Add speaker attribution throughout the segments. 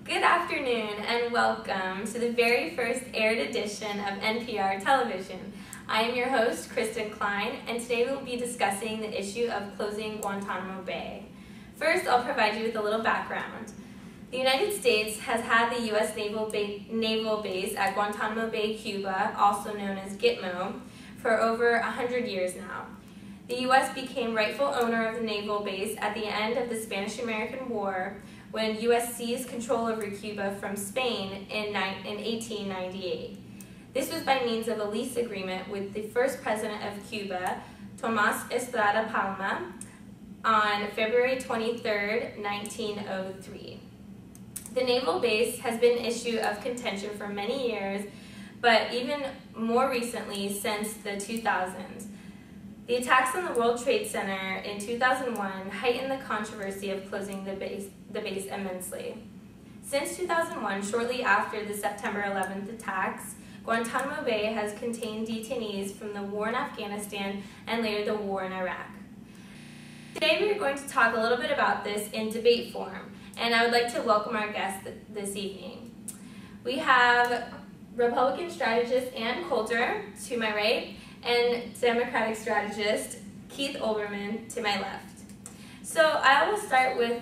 Speaker 1: Good afternoon and welcome to the very first aired edition of NPR Television. I am your host, Kristen Klein, and today we'll be discussing the issue of closing Guantanamo Bay. First, I'll provide you with a little background. The United States has had the U.S. naval base at Guantanamo Bay, Cuba, also known as Gitmo, for over 100 years now. The U.S. became rightful owner of the naval base at the end of the Spanish-American War, when U.S. seized control over Cuba from Spain in 1898. This was by means of a lease agreement with the first president of Cuba, Tomás Estrada Palma, on February 23, 1903. The naval base has been an issue of contention for many years, but even more recently since the 2000s. The attacks on the World Trade Center in 2001 heightened the controversy of closing the base immensely. Since 2001, shortly after the September 11th attacks, Guantanamo Bay has contained detainees from the war in Afghanistan and later the war in Iraq. Today we are going to talk a little bit about this in debate form, and I would like to welcome our guests this evening. We have Republican strategist Ann Coulter to my right, and Democratic strategist Keith Olbermann to my left. So I will start with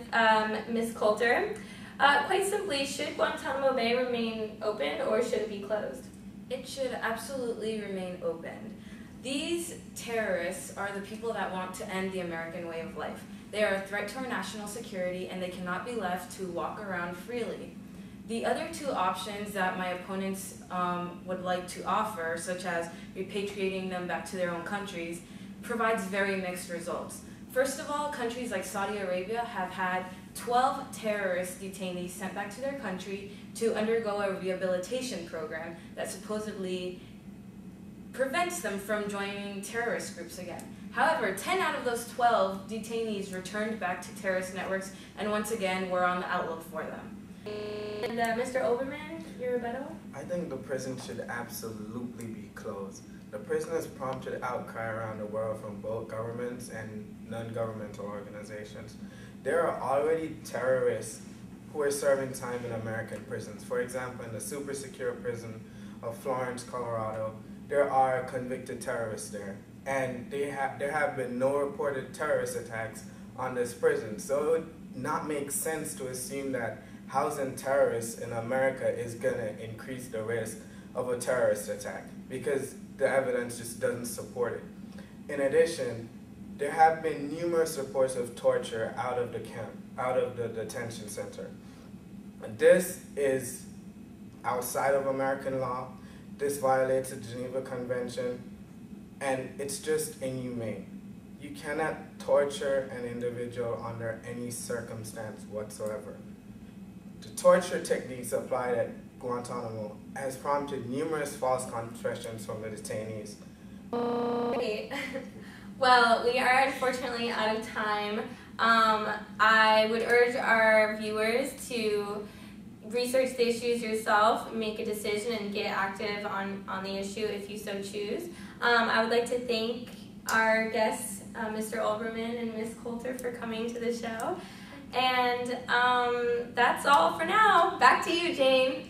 Speaker 1: Ms. Coulter. Quite simply, should Guantanamo Bay remain open or should it be closed?
Speaker 2: It should absolutely remain open. These terrorists are the people that want to end the American way of life. They are a threat to our national security and they cannot be left to walk around freely. The other two options that my opponents would like to offer, such as repatriating them back to their own countries, provides very mixed results. First of all, countries like Saudi Arabia have had 12 terrorist detainees sent back to their country to undergo a rehabilitation program that supposedly prevents them from joining terrorist groups again. However, 10 out of those 12 detainees returned back to terrorist networks and once again were on the outlook for them.
Speaker 1: And Mr. Olbermann, your rebuttal?
Speaker 3: I think the prison should absolutely be closed. The prison has prompted outcry around the world from both governments and non-governmental organizations. There are already terrorists who are serving time in American prisons. For example, in the super secure prison of Florence, Colorado, there are convicted terrorists there. And there have been no reported terrorist attacks on this prison. So it would not make sense to assume that housing terrorists in America is going to increase the risk of a terrorist attack because the evidence just doesn't support it. In addition, there have been numerous reports of torture out of the camp, out of the detention center. This is outside of American law. This violates the Geneva Convention, and it's just inhumane. You cannot torture an individual under any circumstance whatsoever. The torture techniques applied at Guantanamo has prompted numerous false confessions from the detainees.
Speaker 1: Okay. Well, we are unfortunately out of time. I would urge our viewers to research the issues yourself, make a decision, and get active on the issue if you so choose. I would like to thank our guests, Mr. Olbermann and Ms. Coulter, for coming to the show. And that's all for now. Back to you, Jane.